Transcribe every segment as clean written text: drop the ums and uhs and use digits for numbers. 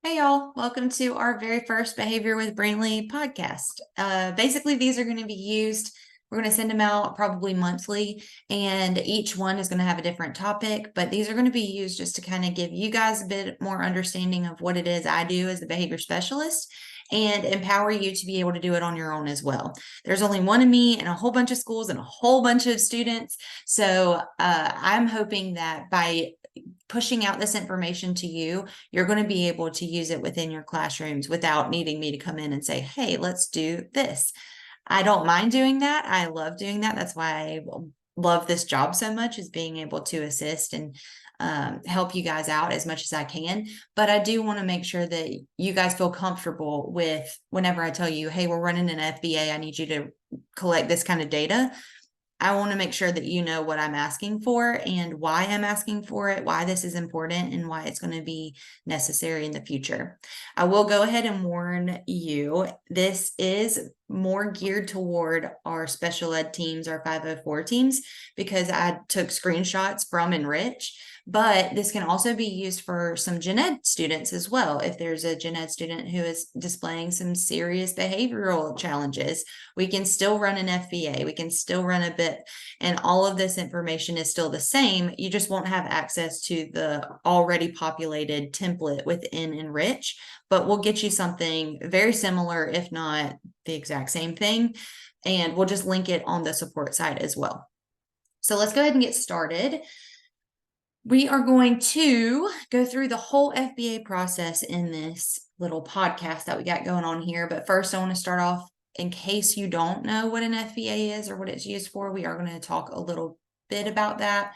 Hey y'all, welcome to our very first Behavior with Brantley podcast. Basically, these are going to be used, we're going to send them out probably monthly, and each one is going to have a different topic, but these are going to be used just to kind of give you guys a bit more understanding of what it is I do as the behavior specialist and empower you to be able to do it on your own as well. There's only one of me and a whole bunch of schools and a whole bunch of students. So I'm hoping that by pushing out this information to you, you're going to be able to use it within your classrooms without needing me to come in and say, hey, let's do this. I don't mind doing that. I love doing that. That's why I love this job so much, is being able to assist and help you guys out as much as I can. But I do want to make sure that you guys feel comfortable with whenever I tell you, hey, we're running an FBA, I need you to collect this kind of data. I want to make sure that you know what I'm asking for and why I'm asking for it, why this is important, and why it's going to be necessary in the future. I will go ahead and warn you, this is more geared toward our special ed teams, our 504 teams, because I took screenshots from Enrich. But this can also be used for some gen ed students as well. If there's a gen ed student who is displaying some serious behavioral challenges, we can still run an FBA, we can still run a bit, and all of this information is still the same. You just won't have access to the already populated template within Enrich, but we'll get you something very similar, if not the exact same thing, and we'll just link it on the support side as well. So let's go ahead and get started. We are going to go through the whole FBA process in this little podcast that we got going on here. But first, I want to start off, in case you don't know what an FBA is or what it's used for, we are going to talk a little bit about that.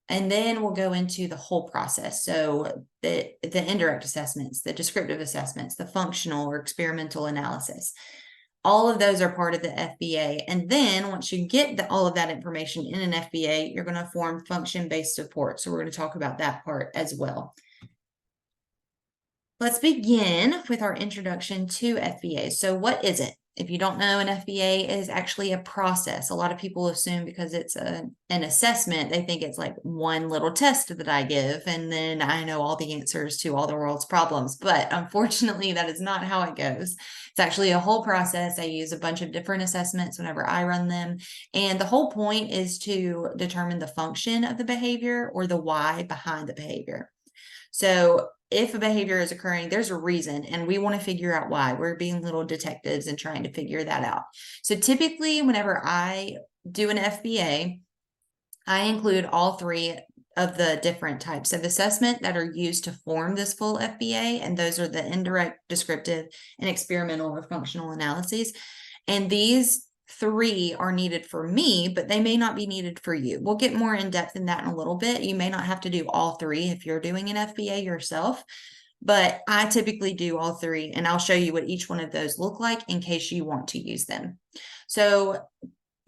And then we'll go into the whole process. So the indirect assessments, the descriptive assessments, the functional or experimental analysis. All of those are part of the FBA. And then once you get all of that information in an FBA, you're going to form function-based support. So we're going to talk about that part as well. Let's begin with our introduction to FBA. So what is it? If you don't know, an FBA is actually a process. A lot of people assume because it's an assessment, they think it's like one little test that I give, and then I know all the answers to all the world's problems. But unfortunately, that is not how it goes. It's actually a whole process. I use a bunch of different assessments whenever I run them. And the whole point is to determine the function of the behavior or the why behind the behavior. So if a behavior is occurring, there's a reason, and we want to figure out why. We're being little detectives and trying to figure that out. So typically, whenever I do an FBA, I include all three of the different types of assessment that are used to form this full FBA, and those are the indirect, descriptive, and experimental or functional analyses. And these three are needed for me, but they may not be needed for you. We'll get more in depth in that in a little bit. You may not have to do all three if you're doing an FBA yourself, but I typically do all three, and I'll show you what each one of those look like in case you want to use them. So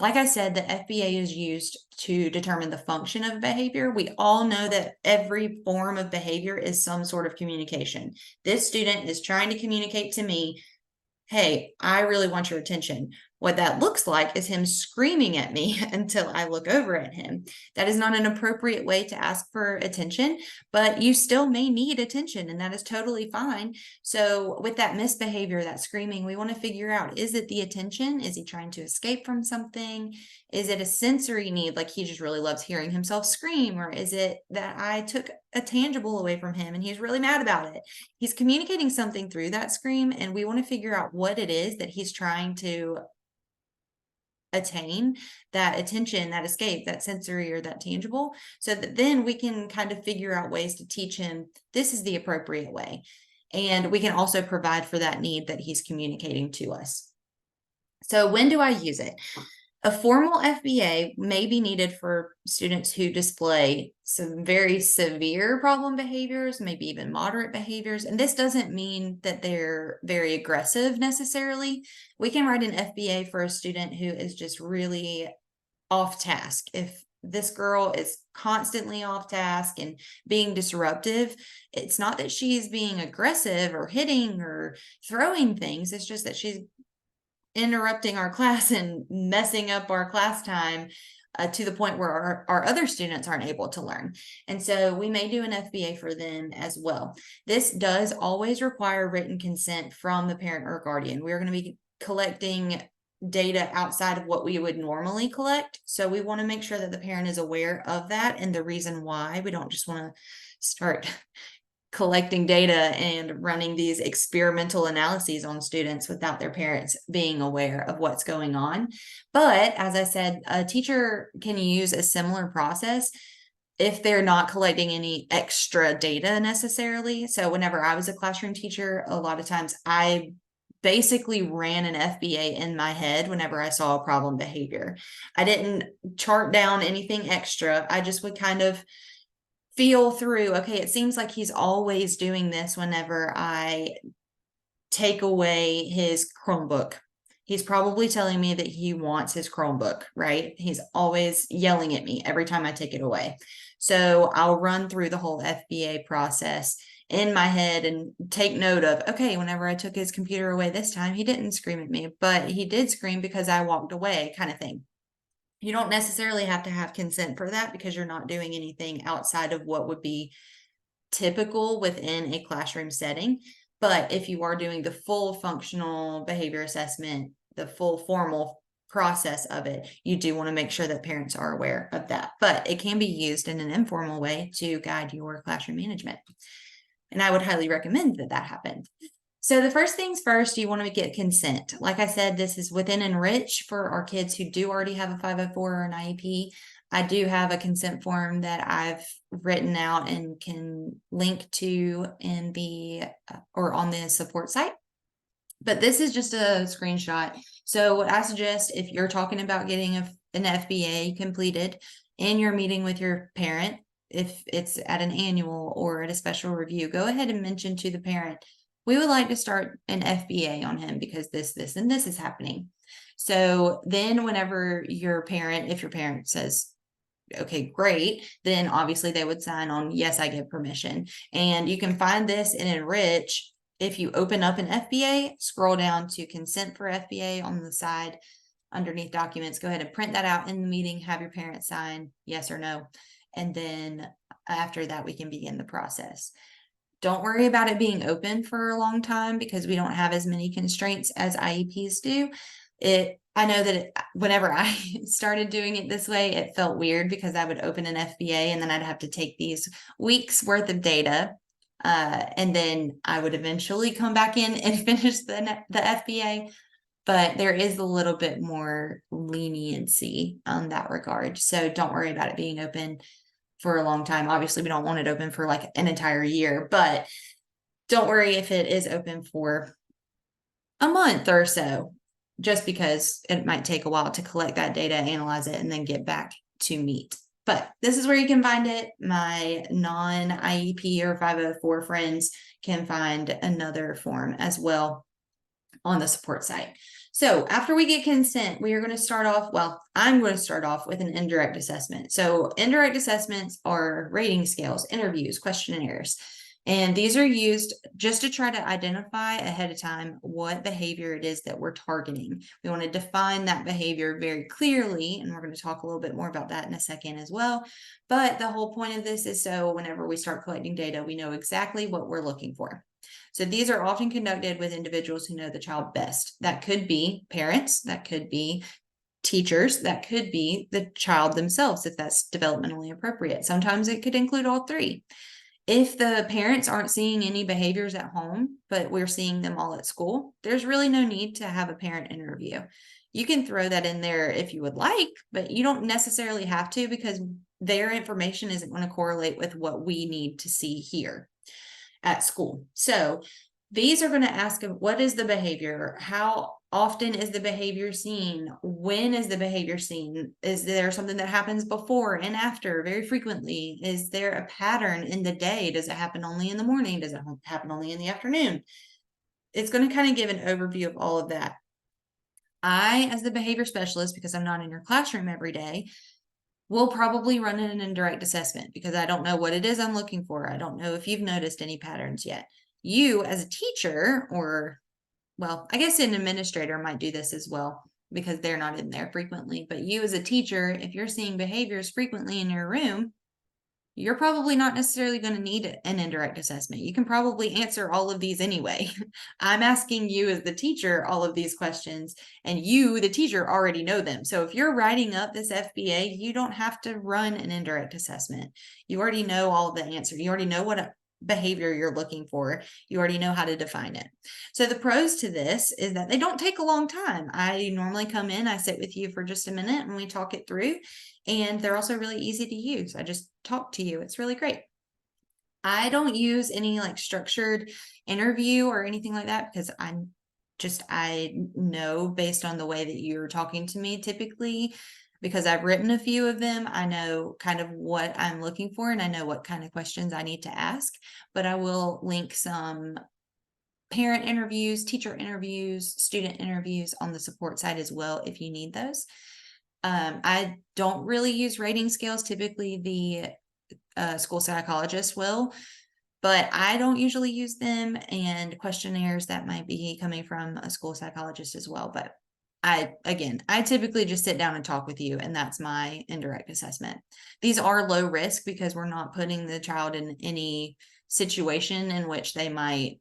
like I said, the FBA is used to determine the function of behavior. We all know that every form of behavior is some sort of communication. This student is trying to communicate to me, hey, I really want your attention. What that looks like is him screaming at me until I look over at him. That is not an appropriate way to ask for attention, but you still may need attention, and that is totally fine. So with that misbehavior, that screaming, we want to figure out, is it the attention? Is he trying to escape from something? Is it a sensory need, like he just really loves hearing himself scream? Or is it that I took a tangible away from him and he's really mad about it? He's communicating something through that scream, and we want to figure out what it is that he's trying to attain, that attention, that escape, that sensory or that tangible, so that then we can kind of figure out ways to teach him this is the appropriate way. And we can also provide for that need that he's communicating to us. So when do I use it? A formal FBA may be needed for students who display some very severe problem behaviors, maybe even moderate behaviors. And this doesn't mean that they're very aggressive necessarily. We can write an FBA for a student who is just really off task. If this girl is constantly off task and being disruptive, it's not that she's being aggressive or hitting or throwing things. It's just that she's interrupting our class and messing up our class time to the point where our other students aren't able to learn. And so we may do an FBA for them as well. This does always require written consent from the parent or guardian. We're going to be collecting data outside of what we would normally collect. So we want to make sure that the parent is aware of that and the reason why. We don't just want to start collecting data and running these experimental analyses on students without their parents being aware of what's going on. But as I said, a teacher can use a similar process if they're not collecting any extra data necessarily. So whenever I was a classroom teacher, a lot of times I basically ran an FBA in my head whenever I saw a problem behavior. I didn't chart down anything extra. I just would kind of feel through, okay, it seems like he's always doing this whenever I take away his Chromebook. He's probably telling me that he wants his Chromebook, right? He's always yelling at me every time I take it away. So I'll run through the whole FBA process in my head and take note of, okay, whenever I took his computer away this time, he didn't scream at me, but he did scream because I walked away, kind of thing. You don't necessarily have to have consent for that because you're not doing anything outside of what would be typical within a classroom setting. But if you are doing the full functional behavior assessment, the full formal process of it, you do want to make sure that parents are aware of that. But it can be used in an informal way to guide your classroom management. And I would highly recommend that that happen. So the first things first, you want to get consent. Like I said, this is within Enrich for our kids who do already have a 504 or an IEP. I do have a consent form that I've written out and can link to in the or on the support site. But this is just a screenshot. So what I suggest, if you're talking about getting an FBA completed in your meeting with your parent, if it's at an annual or at a special review, go ahead and mention to the parent, we would like to start an FBA on him because this, and this is happening. So then whenever your parent, if your parent says, okay, great, then obviously they would sign on, yes, I give permission. And you can find this in Enrich. If you open up an FBA, scroll down to consent for FBA on the side underneath documents, go ahead and print that out in the meeting, have your parents sign yes or no. And then after that, we can begin the process. Don't worry about it being open for a long time because we don't have as many constraints as IEPs do. I know that whenever I started doing it this way, it felt weird because I would open an FBA and then I'd have to take these weeks worth of data. And then I would eventually come back in and finish the FBA. But there is a little bit more leniency on that regard. So don't worry about it being open for a long time. Obviously, we don't want it open for like an entire year, but don't worry if it is open for a month or so, just because it might take a while to collect that data, analyze it, and then get back to meet. But this is where you can find it. My non-IEP or 504 friends can find another form as well on the support site. So after we get consent, we are going to start off, well, I'm going to start off with an indirect assessment. So indirect assessments are rating scales, interviews, questionnaires, and these are used just to try to identify ahead of time what behavior it is that we're targeting. We want to define that behavior very clearly, and we're going to talk a little bit more about that in a second as well. But the whole point of this is so whenever we start collecting data, we know exactly what we're looking for. So these are often conducted with individuals who know the child best. That could be parents, that could be teachers, that could be the child themselves, if that's developmentally appropriate. Sometimes it could include all three. If the parents aren't seeing any behaviors at home, but we're seeing them all at school, there's really no need to have a parent interview. You can throw that in there if you would like, but you don't necessarily have to because their information isn't going to correlate with what we need to see here at school. So these are going to ask what is the behavior? How often is the behavior seen? When is the behavior seen? Is there something that happens before and after very frequently? Is there a pattern in the day? Does it happen only in the morning? Does it happen only in the afternoon? It's going to kind of give an overview of all of that. I, as the behavior specialist, because I'm not in your classroom every day, we'll probably run an indirect assessment because I don't know what it is I'm looking for. I don't know if you've noticed any patterns yet. You as a teacher or, well, I guess an administrator might do this as well. because they're not in there frequently. But you as a teacher, if you're seeing behaviors frequently in your room, you're probably not necessarily going to need an indirect assessment. You can probably answer all of these anyway. I'm asking you as the teacher all of these questions, and you, the teacher, already know them. So if you're writing up this FBA, you don't have to run an indirect assessment. You already know all of the answers. You already know what behavior you're looking for. You already know how to define it. So the pros to this is that they don't take a long time. I normally come in, I sit with you for just a minute and we talk it through, and they're also really easy to use. I just talk to you. It's really great. I don't use any like structured interview or anything like that because I know based on the way that you're talking to me typically, because I've written a few of them, I know kind of what I'm looking for and I know what kind of questions I need to ask. But I will link some parent interviews, teacher interviews, student interviews on the support side as well if you need those. I don't really use rating scales. Typically the school psychologist will, but I don't usually use them, and questionnaires that might be coming from a school psychologist as well. But I typically just sit down and talk with you, and that's my indirect assessment. These are low risk because we're not putting the child in any situation in which they might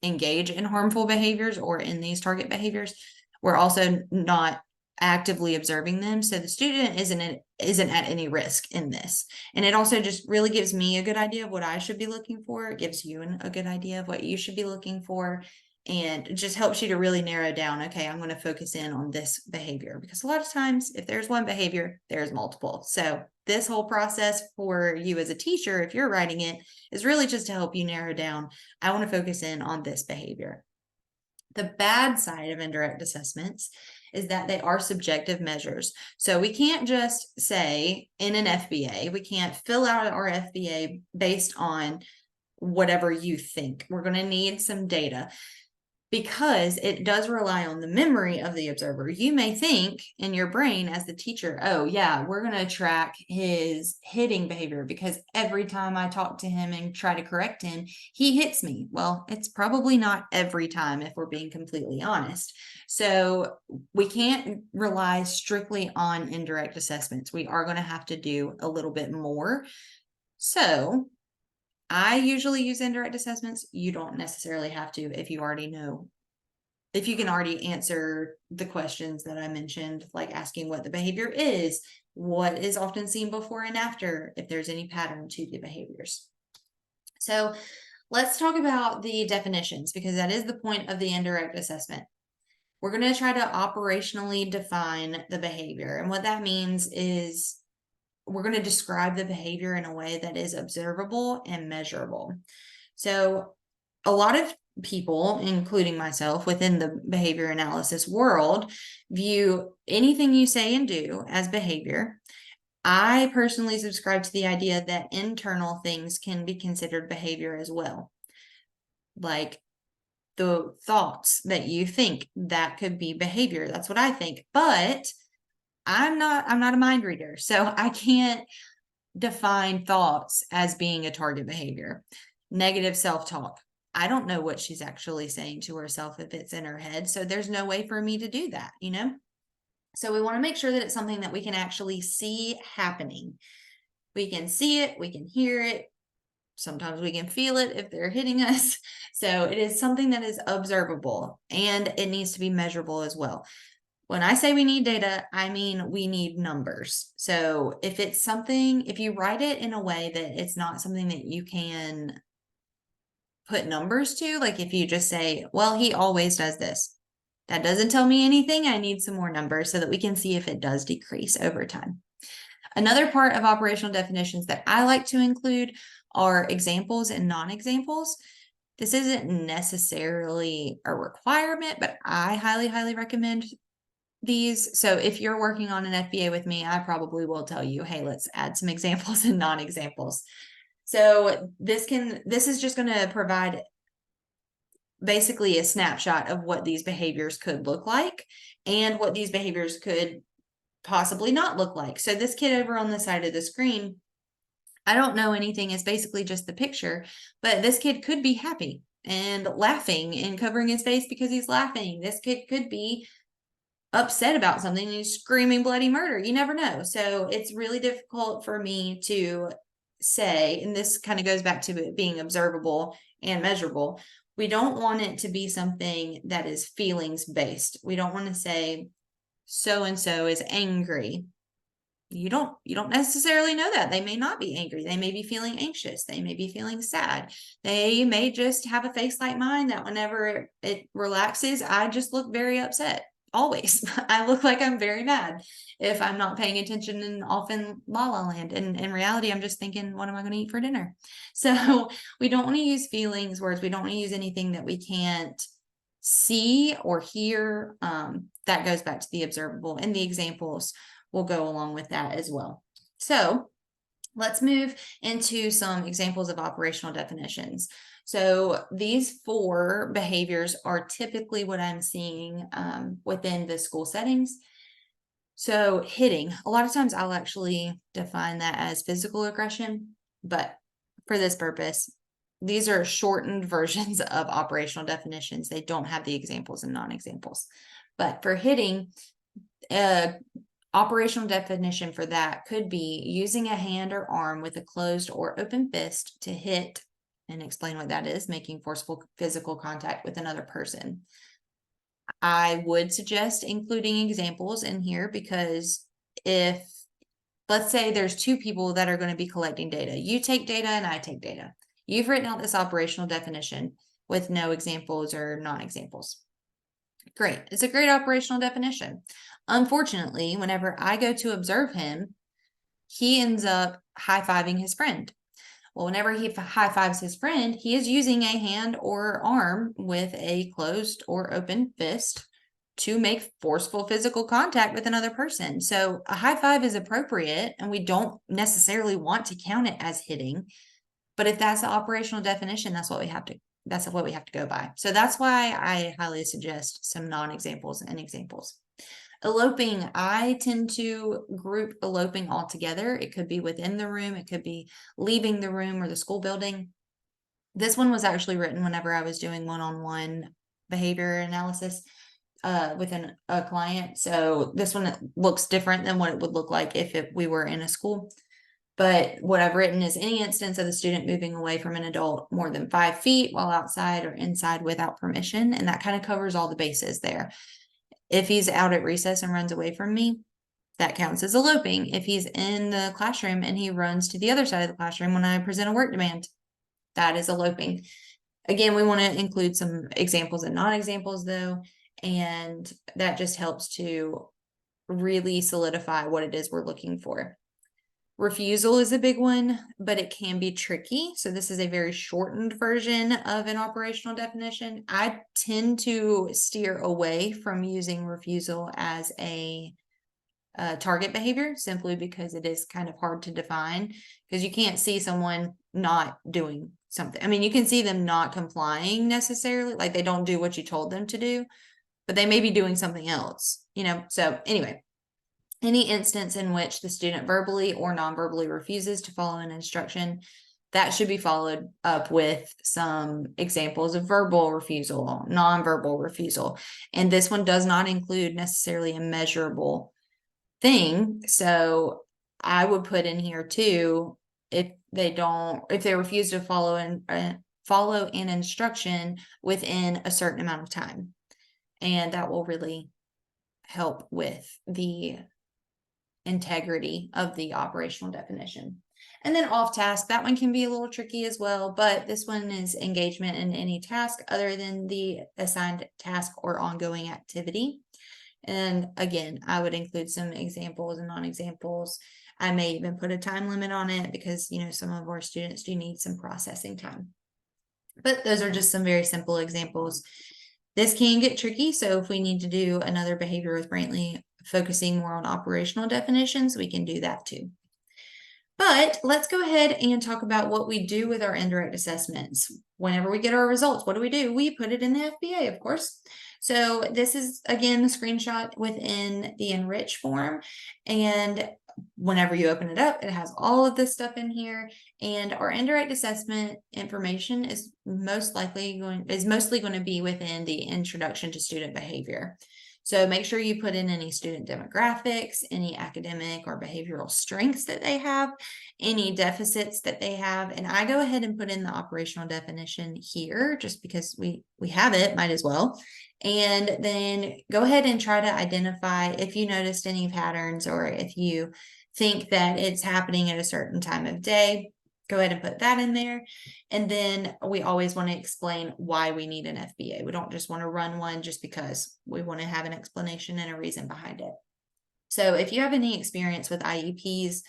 engage in harmful behaviors or in these target behaviors. We're also not actively observing them, so the student isn't at any risk in this. And it also just really gives me a good idea of what I should be looking for. It gives you a good idea of what you should be looking for, and it just helps you to really narrow down, okay, I'm going to focus in on this behavior, because a lot of times if there's one behavior, there's multiple. So this whole process for you as a teacher, if you're writing it, is really just to help you narrow down, I want to focus in on this behavior. The bad side of indirect assessments is that they are subjective measures. So we can't just say in an FBA, we can't fill out our FBA based on whatever you think. We're going to need some data, because it does rely on the memory of the observer. You may think in your brain as the teacher, oh yeah, we're going to track his hitting behavior because every time I talk to him and try to correct him, he hits me. Well, it's probably not every time, if we're being completely honest. So we can't rely strictly on indirect assessments. We are going to have to do a little bit more. So I usually use indirect assessments. You don't necessarily have to if you already know, if you can already answer the questions that I mentioned, like asking what the behavior is, what is often seen before and after, if there's any pattern to the behaviors. So let's talk about the definitions, because that is the point of the indirect assessment. We're going to try to operationally define the behavior. And what that means is we're going to describe the behavior in a way that is observable and measurable. So a lot of people, including myself within the behavior analysis world, view anything you say and do as behavior. I personally subscribe to the idea that internal things can be considered behavior as well. Like the thoughts that you think, that could be behavior. That's what I think. But I'm not a mind reader, so I can't define thoughts as being a target behavior. Negative self-talk, I don't know what she's actually saying to herself if it's in her head, so there's no way for me to do that, So we want to make sure that it's something that we can actually see happening. We can see it, we can hear it, sometimes we can feel it if they're hitting us. So it is something that is observable, and it needs to be measurable as well. When I say we need data, I mean we need numbers. So if it's something, if you write it in a way that it's not something that you can put numbers to, like if you just say, well, he always does this, that doesn't tell me anything. I need some more numbers so that we can see if it does decrease over time. Another part of operational definitions that I like to include are examples and non-examples. This isn't necessarily a requirement, but I highly, highly recommend these. So if you're working on an FBA with me, I probably will tell you, hey, let's add some examples and non-examples. So this is just going to provide basically a snapshot of what these behaviors could look like and what these behaviors could possibly not look like. So this kid over on the side of the screen, I don't know anything. It's basically just the picture, but this kid could be happy and laughing and covering his face because he's laughing. This kid could be upset about something and he's screaming bloody murder. You never know. So it's really difficult for me to say, and this kind of goes back to it being observable and measurable. We don't want it to be something that is feelings based. We don't want to say so and so is angry. You don't necessarily know that. They may not be angry. They may be feeling anxious. They may be feeling sad. They may just have a face like mine that whenever it relaxes, I just look very upset. Always. I look like I'm very mad if I'm not paying attention and off in La La Land. And in reality, I'm just thinking, what am I going to eat for dinner? So we don't want to use feelings words. We don't want to use anything that we can't see or hear. That goes back to the observable, and the examples will go along with that as well. So let's move into some examples of operational definitions. So these 4 behaviors are typically what I'm seeing within the school settings. So hitting, a lot of times I'll actually define that as physical aggression, but for this purpose, these are shortened versions of operational definitions. They don't have the examples and non-examples. But for hitting, operational definition for that could be using a hand or arm with a closed or open fist to hit, and explain what that is, making forceful physical contact with another person. I would suggest including examples in here because if, let's say there's 2 people that are going to be collecting data, you take data and I take data. You've written out this operational definition with no examples or non-examples. Great. It's a great operational definition. Unfortunately, whenever I go to observe him, he ends up high-fiving his friend. Well, whenever he high-fives his friend, he is using a hand or arm with a closed or open fist to make forceful physical contact with another person. So a high five is appropriate, and we don't necessarily want to count it as hitting. But if that's the operational definition, that's what we have to go by. So that's why I highly suggest some non-examples and examples. Eloping, I tend to group eloping all together. It could be within the room. It could be leaving the room or the school building. This one was actually written whenever I was doing one-on-one behavior analysis within a client. So this one looks different than what it would look like if we were in a school. But what I've written is any instance of the student moving away from an adult more than 5 feet while outside or inside without permission. And that kind of covers all the bases there. If he's out at recess and runs away from me, that counts as eloping. If he's in the classroom and he runs to the other side of the classroom when I present a work demand, that is eloping. Again, we want to include some examples and non-examples though, and that just helps to really solidify what it is we're looking for. Refusal is a big one, but it can be tricky. So this is a very shortened version of an operational definition. I tend to steer away from using refusal as a target behavior simply because it is kind of hard to define, because you can't see someone not doing something. I mean, you can see them not complying necessarily, like they don't do what you told them to do, but they may be doing something else, So anyway, any instance in which the student verbally or non-verbally refuses to follow an instruction, that should be followed up with some examples of verbal refusal, non-verbal refusal. And this one does not include necessarily a measurable thing. So I would put in here too, if they refuse to follow an instruction within a certain amount of time. And that will really help with the integrity of the operational definition. And then off task, that one can be a little tricky as well, but this one is engagement in any task other than the assigned task or ongoing activity. And again, I would include some examples and non-examples. I may even put a time limit on it because, some of our students do need some processing time. But those are just some very simple examples. This can get tricky, so if we need to do another behavior with Brantley focusing more on operational definitions, we can do that too. But let's go ahead and talk about what we do with our indirect assessments. Whenever we get our results, what do? We put it in the FBA, of course. So this is, again, the screenshot within the Enrich form. And whenever you open it up, it has all of this stuff in here. And our indirect assessment information is mostly going to be within the introduction to student behavior. So make sure you put in any student demographics, any academic or behavioral strengths that they have, any deficits that they have. And I go ahead and put in the operational definition here just because we have it, might as well. And then go ahead and try to identify if you noticed any patterns or if you think that it's happening at a certain time of day. Go ahead and put that in there. And then we always want to explain why we need an FBA. We don't just want to run one just because. We want to have an explanation and a reason behind it. So if you have any experience with IEPs,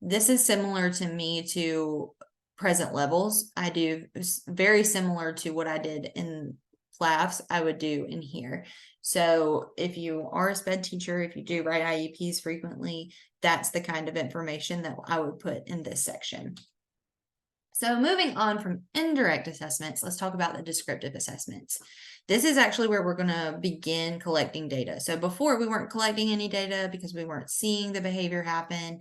this is similar to me to present levels. I do very similar to what I did in PLAFs, I would do in here. So if you are a SPED teacher, if you do write IEPs frequently, that's the kind of information that I would put in this section. So moving on from indirect assessments, let's talk about the descriptive assessments. This is actually where we're going to begin collecting data. So before we weren't collecting any data because we weren't seeing the behavior happen.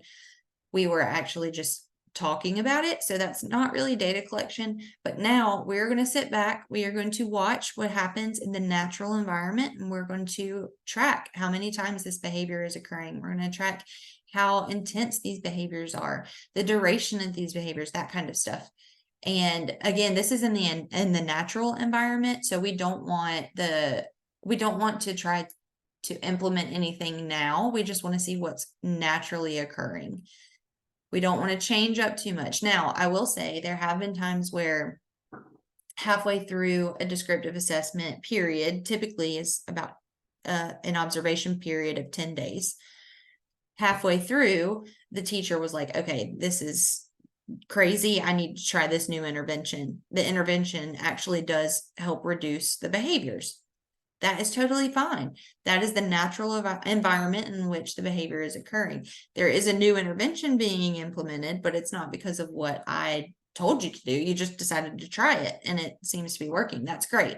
We were actually just talking about it. So that's not really data collection, but now we're going to sit back. We are going to watch what happens in the natural environment, and we're going to track how many times this behavior is occurring. We're going to track how intense these behaviors are, the duration of these behaviors, that kind of stuff. And again, this is in the natural environment. So we don't want to try to implement anything now. We just want to see what's naturally occurring. We don't want to change up too much. Now, I will say there have been times where halfway through a descriptive assessment period, typically is about an observation period of 10 days. Halfway through, the teacher was like, okay, this is crazy. I need to try this new intervention. The intervention actually does help reduce the behaviors. That is totally fine. That is the natural environment in which the behavior is occurring. There is a new intervention being implemented, but it's not because of what I told you to do. You just decided to try it and it seems to be working. That's great.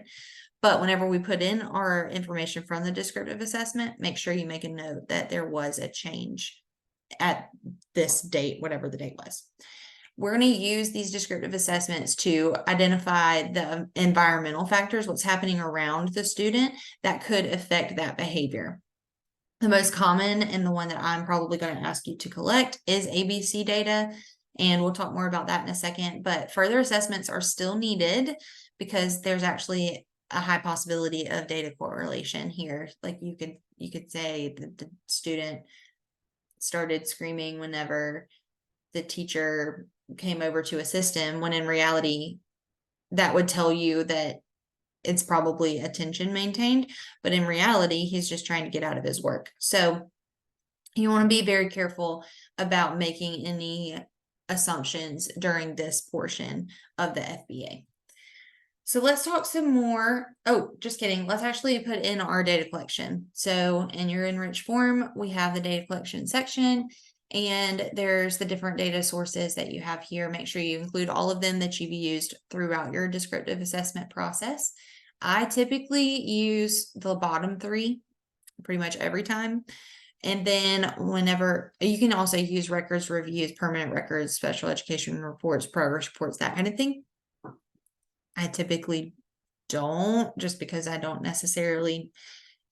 But whenever we put in our information from the descriptive assessment, make sure you make a note that there was a change at this date, whatever the date was. We're going to use these descriptive assessments to identify the environmental factors, what's happening around the student that could affect that behavior. The most common and the one that I'm probably going to ask you to collect is ABC data. And we'll talk more about that in a second, but further assessments are still needed because there's actually a high possibility of data correlation here. Like you could say that the student started screaming whenever the teacher came over to assist him, when in reality, that would tell you that it's probably attention maintained, but in reality, he's just trying to get out of his work. So you want to be very careful about making any assumptions during this portion of the FBA. So let's talk some more. Oh, just kidding. Let's actually put in our data collection. So in your enriched form, we have the data collection section, and there's the different data sources that you have here. Make sure you include all of them that you've used throughout your descriptive assessment process. I typically use the bottom three pretty much every time. And then whenever you can also use records, reviews, permanent records, special education reports, progress reports, that kind of thing. I typically don't, just because I don't necessarily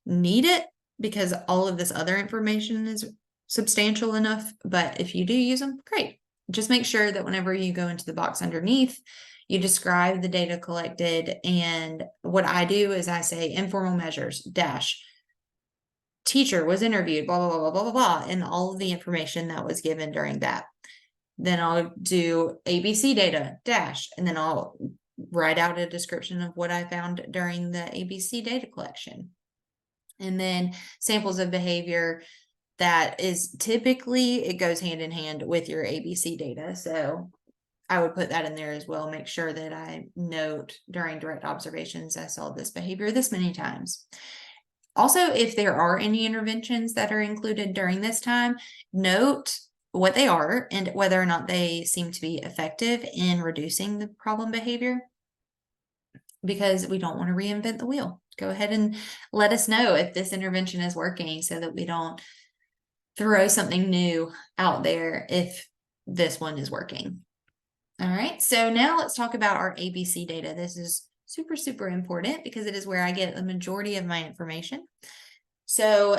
need it, because all of this other information is substantial enough. But if you do use them, great. Just make sure that whenever you go into the box underneath, you describe the data collected. And what I do is I say informal measures dash teacher was interviewed, blah, blah, blah, blah, blah, blah, and all of the information that was given during that. Then I'll do ABC data dash, and then I'll write out a description of what I found during the ABC data collection. And then samples of behavior, that is typically, it goes hand in hand with your ABC data. So I would put that in there as well. Make sure that I note during direct observations, I saw this behavior this many times. Also, if there are any interventions that are included during this time, note what they are and whether or not they seem to be effective in reducing the problem behavior, because we don't want to reinvent the wheel. Go ahead and let us know if this intervention is working so that we don't throw something new out there if this one is working. All right, so now let's talk about our ABC data. This is super, super important because it is where I get the majority of my information. So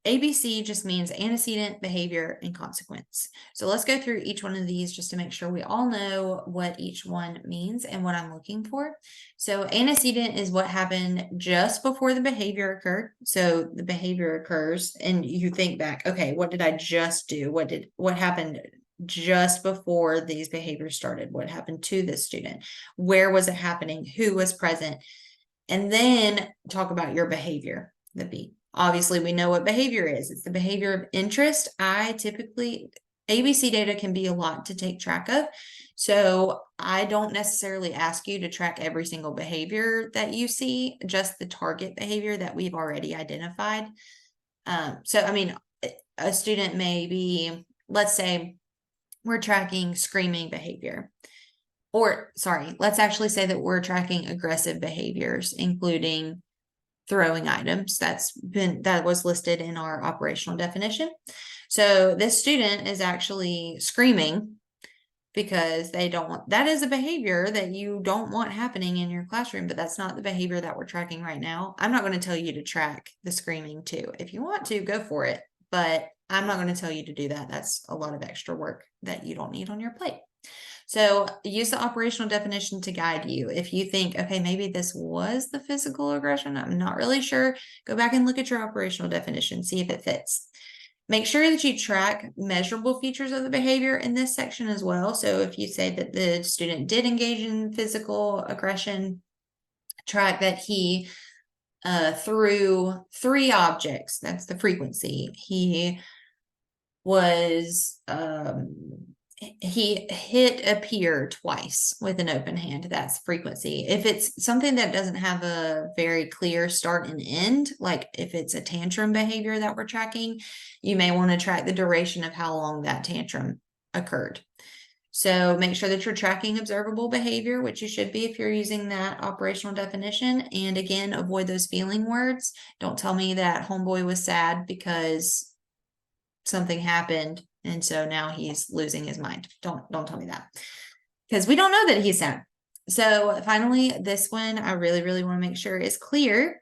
ABC just means antecedent, behavior, and consequence. So let's go through each one of these just to make sure we all know what each one means and what I'm looking for. So antecedent is what happened just before the behavior occurred. So the behavior occurs and you think back, okay, what did I just do? What happened just before these behaviors started? What happened to this student? Where was it happening? Who was present? And then talk about your behavior, the B. Obviously, we know what behavior is. It's the behavior of interest. ABC data can be a lot to take track of. So I don't necessarily ask you to track every single behavior that you see, just the target behavior that we've already identified. I mean, a student may be, let's say we're tracking screaming behavior. Or sorry, let's actually say that we're tracking aggressive behaviors, including throwing items. That was listed in our operational definition. So this student is actually screaming because that is a behavior that you don't want happening in your classroom, but that's not the behavior that we're tracking right now. I'm not going to tell you to track the screaming too. If you want to, go for it, but I'm not going to tell you to do that. That's a lot of extra work that you don't need on your plate. So use the operational definition to guide you. If you think, okay, maybe this was the physical aggression, I'm not really sure, go back and look at your operational definition, see if it fits. Make sure that you track measurable features of the behavior in this section as well. So if you say that the student did engage in physical aggression, track that he threw 3 objects. That's the frequency. He was he hit a peer twice with an open hand. That's frequency. If it's something that doesn't have a very clear start and end, like if it's a tantrum behavior that we're tracking, you may want to track the duration of how long that tantrum occurred. So make sure that you're tracking observable behavior, which you should be if you're using that operational definition. And again, avoid those feeling words. Don't tell me that homeboy was sad because something happened and so now he's losing his mind. Don't tell me that, because we don't know that he's sad. So finally, this one I really, really want to make sure is clear.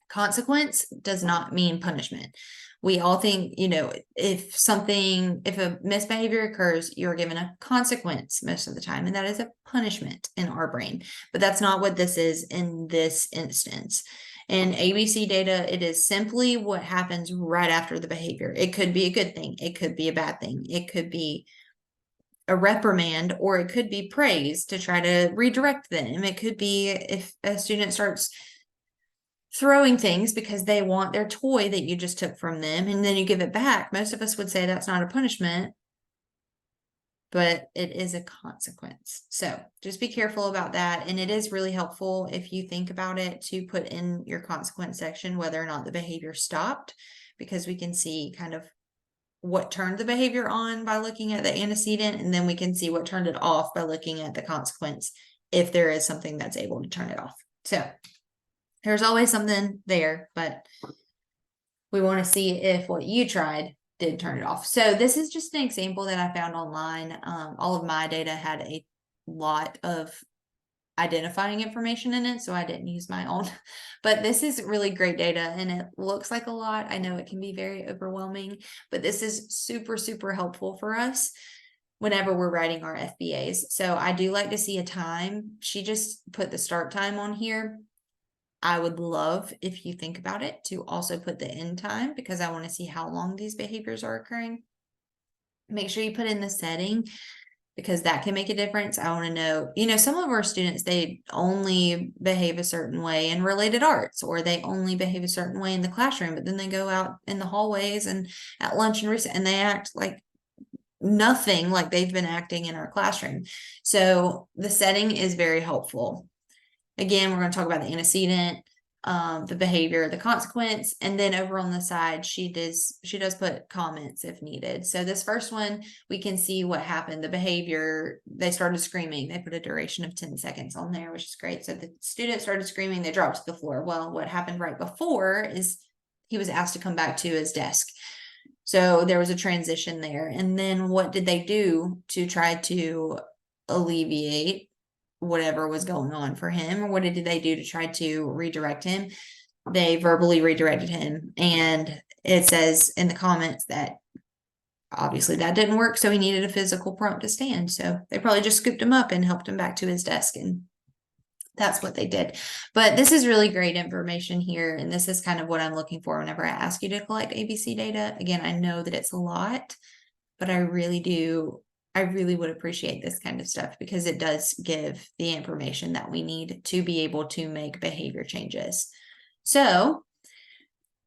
Consequence does not mean punishment. We all think, if a misbehavior occurs, you're given a consequence most of the time, and that is a punishment in our brain. But that's not what this is in this instance. In ABC data, it is simply what happens right after the behavior. It could be a good thing. It could be a bad thing. It could be a reprimand, or it could be praise to try to redirect them. It could be if a student starts throwing things because they want their toy that you just took from them and then you give it back. Most of us would say that's not a punishment, but it is a consequence. So just be careful about that. And it is really helpful if you think about it to put in your consequence section whether or not the behavior stopped, because we can see kind of what turned the behavior on by looking at the antecedent, and then we can see what turned it off by looking at the consequence if there is something that's able to turn it off. So there's always something there, but we want to see if what you tried did turn it off. So this is just an example that I found online. All of my data had a lot of identifying information in it, so I didn't use my own. But this is really great data, and it looks like a lot. I know it can be very overwhelming, but this is super, super helpful for us whenever we're writing our FBAs. So I do like to see a time. She just put the start time on here. I would love, if you think about it, to also put the end time, because I want to see how long these behaviors are occurring. Make sure you put in the setting, because that can make a difference. I want to know, some of our students, they only behave a certain way in related arts, or they only behave a certain way in the classroom, but then they go out in the hallways and at lunch and recess, and they act like nothing like they've been acting in our classroom. So the setting is very helpful. Again, we're going to talk about the antecedent, the behavior, the consequence, and then over on the side, she does put comments if needed. So this first one, we can see what happened. The behavior, they started screaming. They put a duration of 10 seconds on there, which is great. So the student started screaming, they dropped to the floor. Well, what happened right before is he was asked to come back to his desk. So there was a transition there. And then what did they do to try to alleviate whatever was going on for him, or what did they do to try to redirect him? they verbally redirected him. And it says in the comments that obviously that didn't work, so he needed a physical prompt to stand. So they probably just scooped him up and helped him back to his desk, and that's what they did. But this is really great information here, and this is kind of what I'm looking for whenever I ask you to collect ABC data. Again, I know that it's a lot, but I really would appreciate this kind of stuff because it does give the information that we need to be able to make behavior changes. So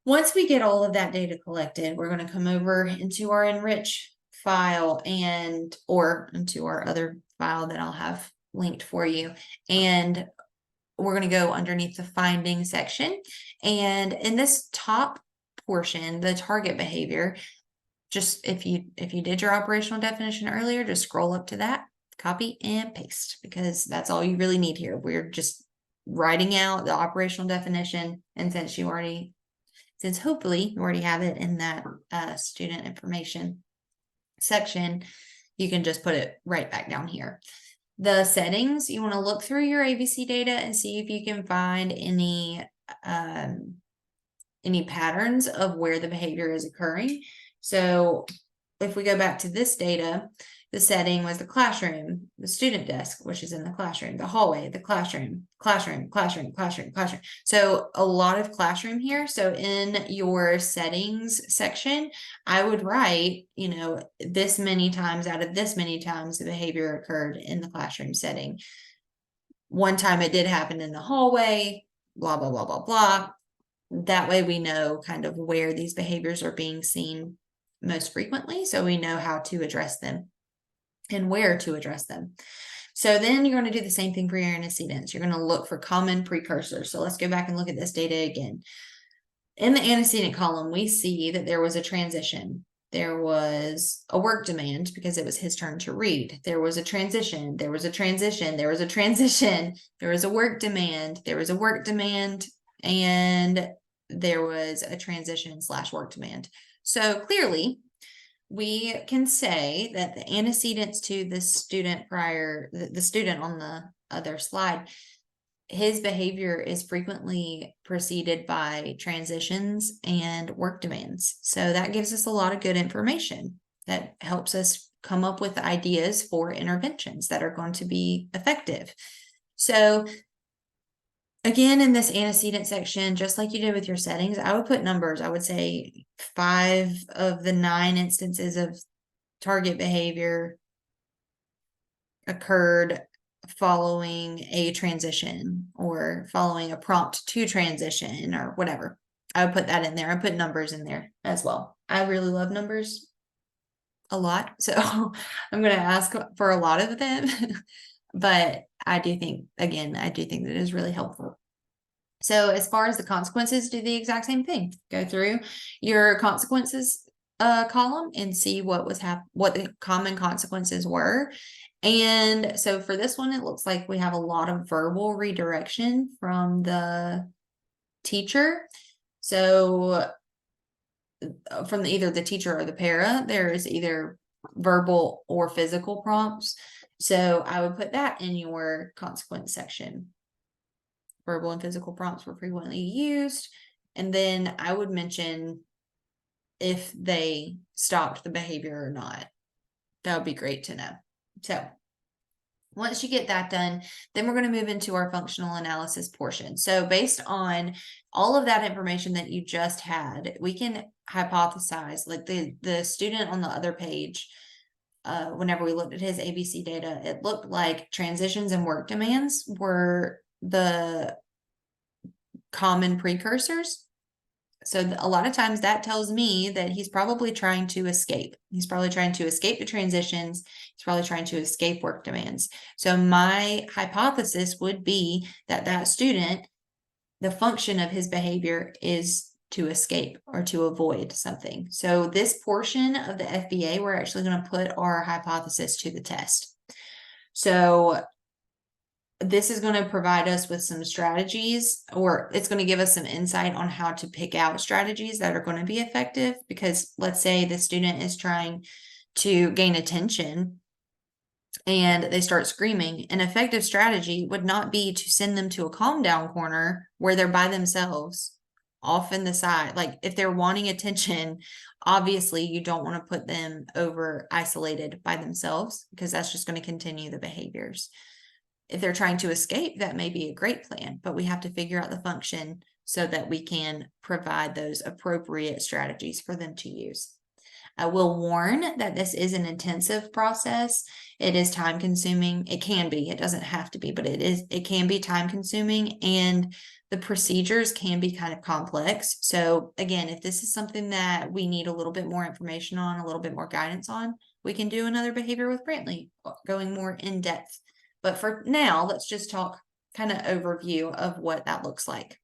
once we get all of that data collected, we're going to come over into our enrich file or into our other file that I'll have linked for you. And we're going to go underneath the finding section. And in this top portion, the target behavior, just if you did your operational definition earlier, just scroll up to that, copy and paste, because that's all you really need here. We're just writing out the operational definition. And since hopefully you already have it in that student information section, you can just put it right back down here. The settings, you want to look through your ABC data and see if you can find any patterns of where the behavior is occurring. So if we go back to this data, the setting was the classroom, the student desk, which is in the classroom, the hallway, the classroom. So a lot of classroom here. So in your settings section, I would write, this many times out of this many times the behavior occurred in the classroom setting. One time it did happen in the hallway, blah, blah, blah, blah, blah. That way we know kind of where these behaviors are being seen most frequently, so we know how to address them and where to address them. So then you're going to do the same thing for your antecedents. You're going to look for common precursors. So let's go back and look at this data again. In the antecedent column, we see that there was a transition. There was a work demand because it was his turn to read. There was a transition. There was a transition. There was a transition. There was a work demand. There was a work demand. And there was a transition/work demand. So clearly, we can say that the antecedents to the student the student on the other slide, his behavior is frequently preceded by transitions and work demands. So that gives us a lot of good information that helps us come up with ideas for interventions that are going to be effective. So again, in this antecedent section, just like you did with your settings, I would put numbers. I would say 5 of the 9 instances of target behavior occurred following a transition or following a prompt to transition or whatever. I would put that in there. I put numbers in there as well. I really love numbers a lot. So I'm going to ask for a lot of them. But I do think that it is really helpful. So as far as the consequences, do the exact same thing. Go through your consequences column and see what the common consequences were. And so for this one, it looks like we have a lot of verbal redirection from the teacher. So from either the teacher or the para, there's either verbal or physical prompts. So I would put that in your consequence section. Verbal and physical prompts were frequently used. And then I would mention if they stopped the behavior or not. That would be great to know. So once you get that done, then we're going to move into our functional analysis portion. So based on all of that information that you just had, we can hypothesize, like the student on the other page, whenever we looked at his ABC data, it looked like transitions and work demands were the common precursors. So a lot of times that tells me that he's probably trying to escape. He's probably trying to escape the transitions. He's probably trying to escape work demands. So my hypothesis would be that student, the function of his behavior is to escape or to avoid something. So this portion of the FBA, we're actually going to put our hypothesis to the test. So this is going to provide us with some strategies, or it's going to give us some insight on how to pick out strategies that are going to be effective. Because let's say the student is trying to gain attention and they start screaming. An effective strategy would not be to send them to a calm down corner where they're by themselves off in the side. Like if they're wanting attention, obviously you don't want to put them over isolated by themselves, because that's just going to continue the behaviors. If they're trying to escape, that may be a great plan, but we have to figure out the function so that we can provide those appropriate strategies for them to use. I will warn that this is an intensive process. It is time consuming. It can be, it doesn't have to be, but it can be time consuming, and the procedures can be kind of complex. So again, if this is something that we need a little bit more information on, a little bit more guidance on, we can do another behavior with Brantley, going more in depth. But for now, let's just talk kind of overview of what that looks like.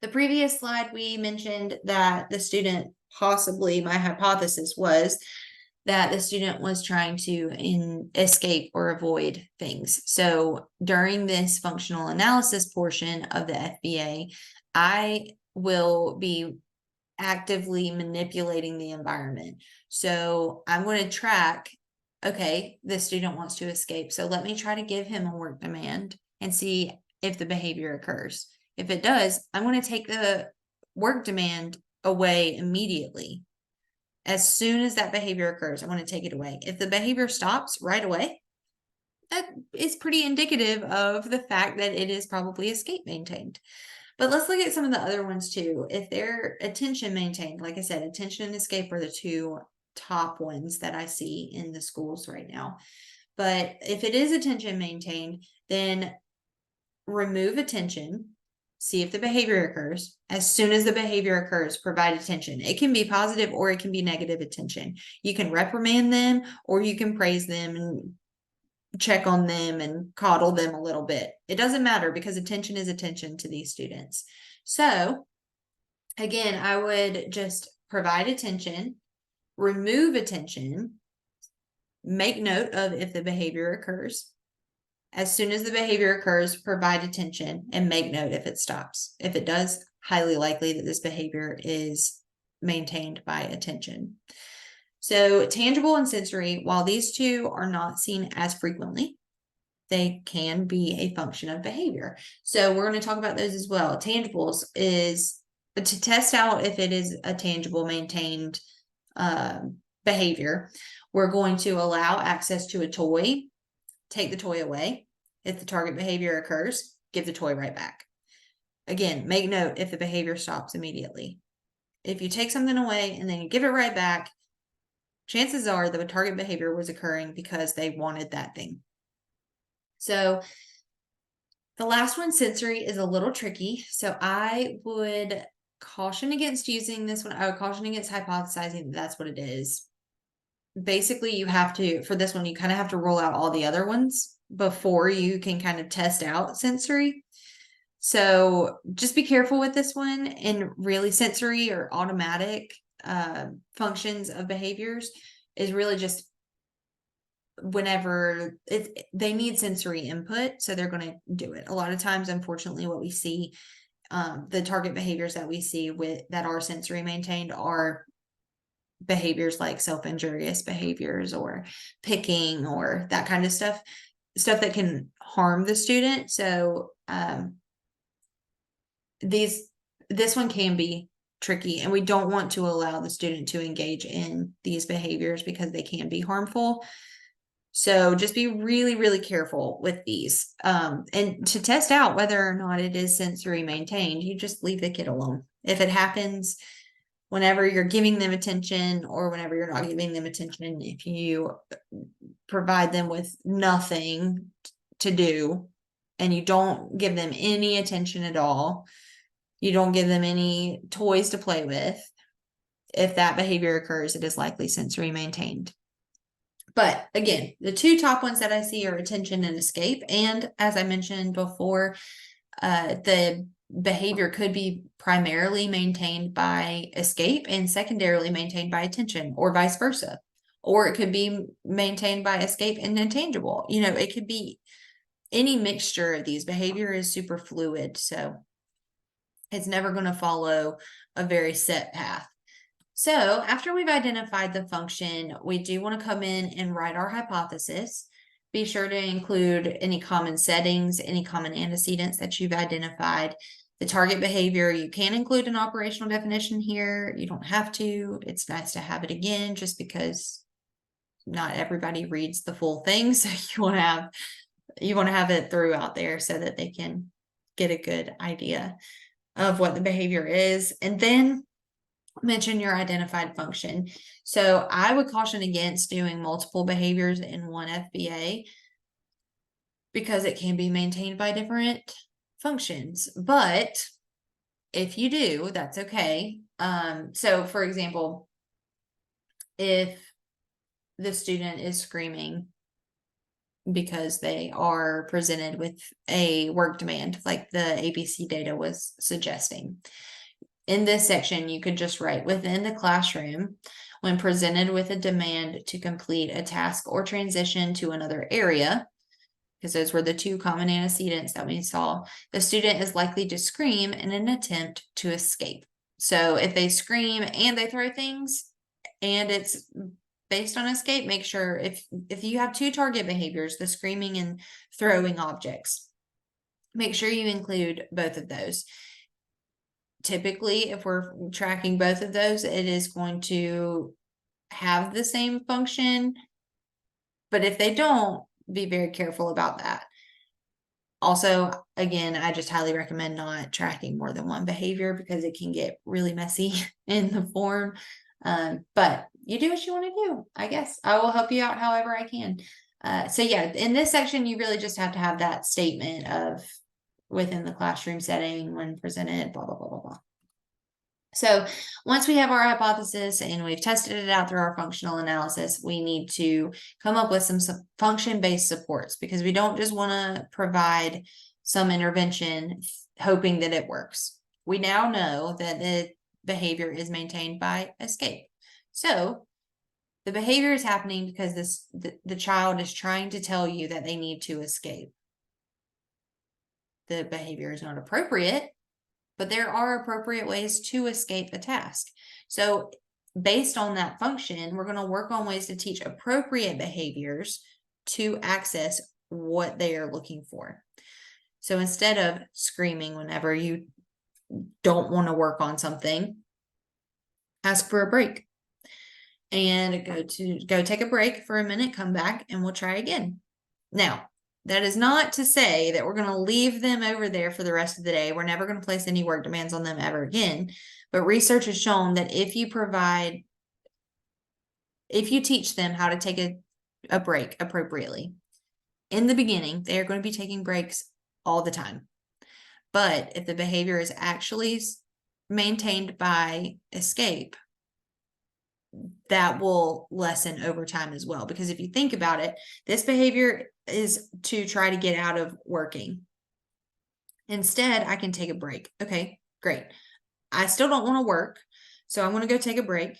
The previous slide, we mentioned that the student, possibly my hypothesis was that the student was trying to escape or avoid things. So during this functional analysis portion of the FBA, I will be actively manipulating the environment. So I'm going to track, okay, the student wants to escape. So let me try to give him a work demand and see if the behavior occurs. If it does, I'm going to take the work demand away immediately. As soon as that behavior occurs, I want to take it away. If the behavior stops right away, that is pretty indicative of the fact that it is probably escape maintained. But let's look at some of the other ones too. If they're attention maintained, like I said, attention and escape are the two top ones that I see in the schools right now. But if it is attention maintained, then remove attention, see if the behavior occurs. As soon as the behavior occurs, provide attention. It can be positive or it can be negative attention. You can reprimand them or you can praise them and check on them and coddle them a little bit. It doesn't matter, because attention is attention to these students. So again, I would just provide attention, remove attention, make note of if the behavior occurs. As soon as the behavior occurs, provide attention and make note if it stops. If it does, highly likely that this behavior is maintained by attention. So tangible and sensory, while these two are not seen as frequently, they can be a function of behavior. So we're going to talk about those as well. Tangibles is to test out if it is a tangible maintained behavior. We're going to allow access to a toy, take the toy away. If the target behavior occurs, give the toy right back. Again, make note if the behavior stops immediately. If you take something away and then you give it right back, chances are the target behavior was occurring because they wanted that thing. So the last one, sensory, is a little tricky. So I would caution against using this one. I would caution against hypothesizing that that's what it is. Basically, you have to, for this one, you kind of have to roll out all the other ones before you can kind of test out sensory. So just be careful with this one. And really, sensory or automatic functions of behaviors is really just whenever they need sensory input, so they're going to do it. A lot of times, unfortunately, what we see, the target behaviors that we see that are sensory maintained are behaviors like self-injurious behaviors or picking or that kind of stuff that can harm the student. So this one can be tricky, and we don't want to allow the student to engage in these behaviors because they can be harmful. So just be really, really careful with these. And to test out whether or not it is sensory maintained, you just leave the kid alone. If it happens whenever you're giving them attention or whenever you're not giving them attention, if you provide them with nothing to do and you don't give them any attention at all, you don't give them any toys to play with, if that behavior occurs, it is likely sensory maintained. But again, the two top ones that I see are attention and escape. And as I mentioned before, the behavior could be primarily maintained by escape and secondarily maintained by attention, or vice versa. Or it could be maintained by escape and intangible. You know, it could be any mixture of these. Behavior is super fluid, so it's never going to follow a very set path. So after we've identified the function, we do want to come in and write our hypothesis. Be sure to include any common settings, any common antecedents that you've identified, The target behavior, you can include an operational definition here. You don't have to. It's nice to have it again just because not everybody reads the full thing. So you want to have it throughout there so that they can get a good idea of what the behavior is. And then mention your identified function. So I would caution against doing multiple behaviors in one FBA because it can be maintained by different functions. But if you do, that's okay. So for example, if the student is screaming because they are presented with a work demand, like the ABC data was suggesting, in this section, you could just write within the classroom, when presented with a demand to complete a task or transition to another area, because those were the two common antecedents that we saw, the student is likely to scream in an attempt to escape. So if they scream and they throw things and it's based on escape, make sure if you have two target behaviors, the screaming and throwing objects, make sure you include both of those. Typically, if we're tracking both of those, it is going to have the same function. But if they don't, be very careful about that. Also, again, I just highly recommend not tracking more than one behavior because it can get really messy in the form. But you do what you want to do, I guess. I will help you out however I can. So yeah, in this section, you really just have to have that statement of within the classroom setting when presented, blah, blah, blah, blah, blah. So once we have our hypothesis and we've tested it out through our functional analysis, we need to come up with some function-based supports because we don't just want to provide some intervention hoping that it works. We now know that the behavior is maintained by escape. So the behavior is happening because the child is trying to tell you that they need to escape. The behavior is not appropriate, but there are appropriate ways to escape a task. So based on that function, we're going to work on ways to teach appropriate behaviors to access what they are looking for. So instead of screaming whenever you don't want to work on something, ask for a break and go take a break for a minute, come back, and we'll try again. Now, that is not to say that we're going to leave them over there for the rest of the day. We're never going to place any work demands on them ever again. But research has shown that if you teach them how to take a break appropriately, in the beginning, they are going to be taking breaks all the time. But if the behavior is actually maintained by escape, that will lessen over time as well. Because if you think about it, this behavior is to try to get out of working. Instead, I can take a break. Okay, great. I still don't want to work, so I'm going to go take a break.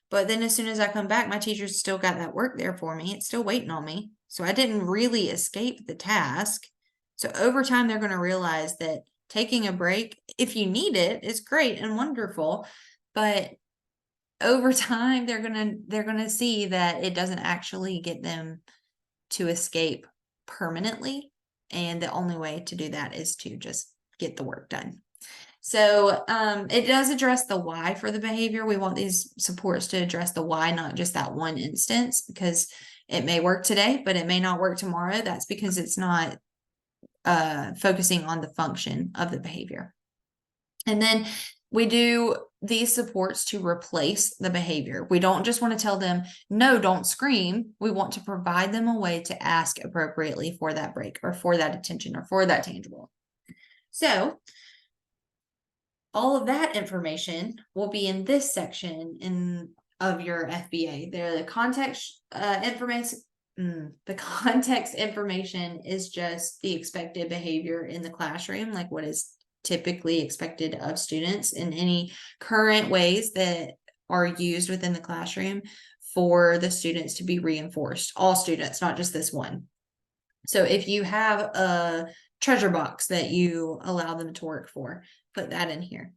But then as soon as I come back, my teacher's still got that work there for me. It's still waiting on me. So I didn't really escape the task. So over time, they're going to realize that taking a break, if you need it, is great and wonderful. But over time, they're gonna see that it doesn't actually get them to escape permanently. And the only way to do that is to just get the work done. So it does address the why for the behavior. We want these supports to address the why, not just that one instance, because it may work today, but it may not work tomorrow. That's because it's not focusing on the function of the behavior. And then we do these supports to replace the behavior. We don't just want to tell them, no, don't scream. We want to provide them a way to ask appropriately for that break or for that attention or for that tangible. So all of that information will be in this section of your FBA. The context information. The context information is just the expected behavior in the classroom, like what is typically expected of students in any current ways that are used within the classroom for the students to be reinforced. All students, not just this one. So if you have a treasure box that you allow them to work for, put that in here.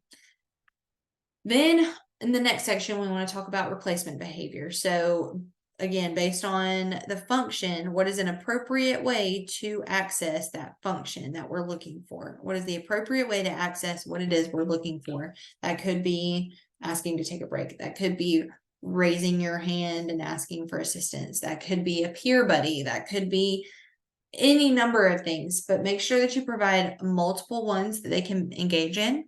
Then in the next section, we want to talk about replacement behavior. So again, based on the function, what is an appropriate way to access that function that we're looking for? What is the appropriate way to access what it is we're looking for? That could be asking to take a break. That could be raising your hand and asking for assistance. That could be a peer buddy. That could be any number of things, but make sure that you provide multiple ones that they can engage in.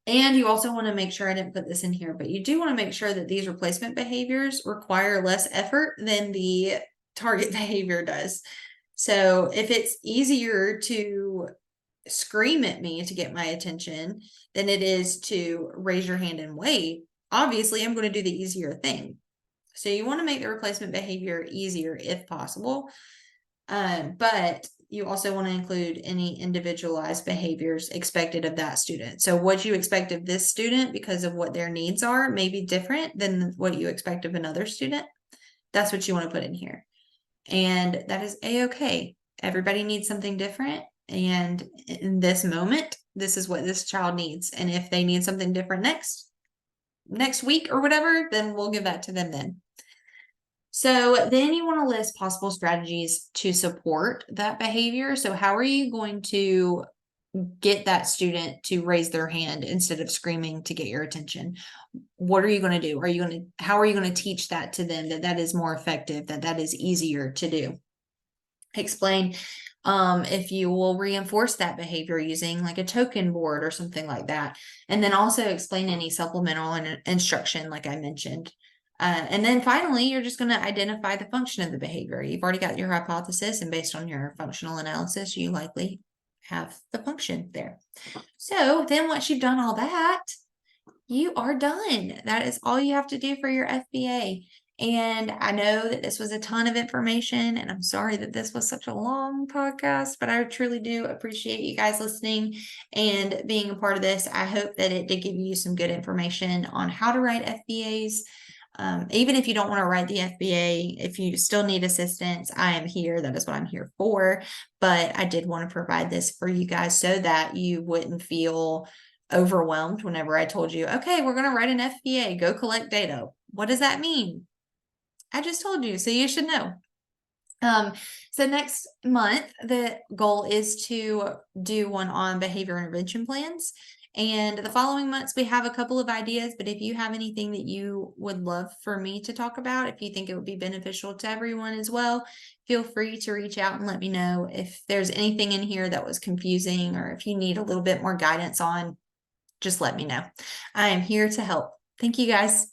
And you also want to make sure, I didn't put this in here, but you do want to make sure that these replacement behaviors require less effort than the target behavior does. So if it's easier to scream at me to get my attention than it is to raise your hand and wait, obviously I'm going to do the easier thing. So you want to make the replacement behavior easier if possible. But you also want to include any individualized behaviors expected of that student. So what you expect of this student because of what their needs are may be different than what you expect of another student. That's what you want to put in here. And that is a-okay. Everybody needs something different. And in this moment, this is what this child needs. And if they need something different next week or whatever, then we'll give that to them then. So then you want to list possible strategies to support that behavior. So how are you going to get that student to raise their hand instead of screaming to get your attention? What are you going to do? How are you going to teach that to them that is more effective, that is easier to do? Explain if you will reinforce that behavior using like a token board or something like that. And then also explain any supplemental instruction like I mentioned. And then finally, you're just going to identify the function of the behavior. You've already got your hypothesis, and based on your functional analysis, you likely have the function there. So then once you've done all that, you are done. That is all you have to do for your FBA. And I know that this was a ton of information, and I'm sorry that this was such a long podcast, but I truly do appreciate you guys listening and being a part of this. I hope that it did give you some good information on how to write FBAs. Even if you don't want to write the FBA, if you still need assistance, I am here. That is what I'm here for. But I did want to provide this for you guys so that you wouldn't feel overwhelmed whenever I told you, okay, we're going to write an FBA, go collect data. What does that mean? I just told you, so you should know. So next month, the goal is to do one on behavior intervention plans. And the following months, we have a couple of ideas, but if you have anything that you would love for me to talk about, if you think it would be beneficial to everyone as well, feel free to reach out and let me know if there's anything in here that was confusing, or if you need a little bit more guidance on, just let me know. I am here to help. Thank you guys.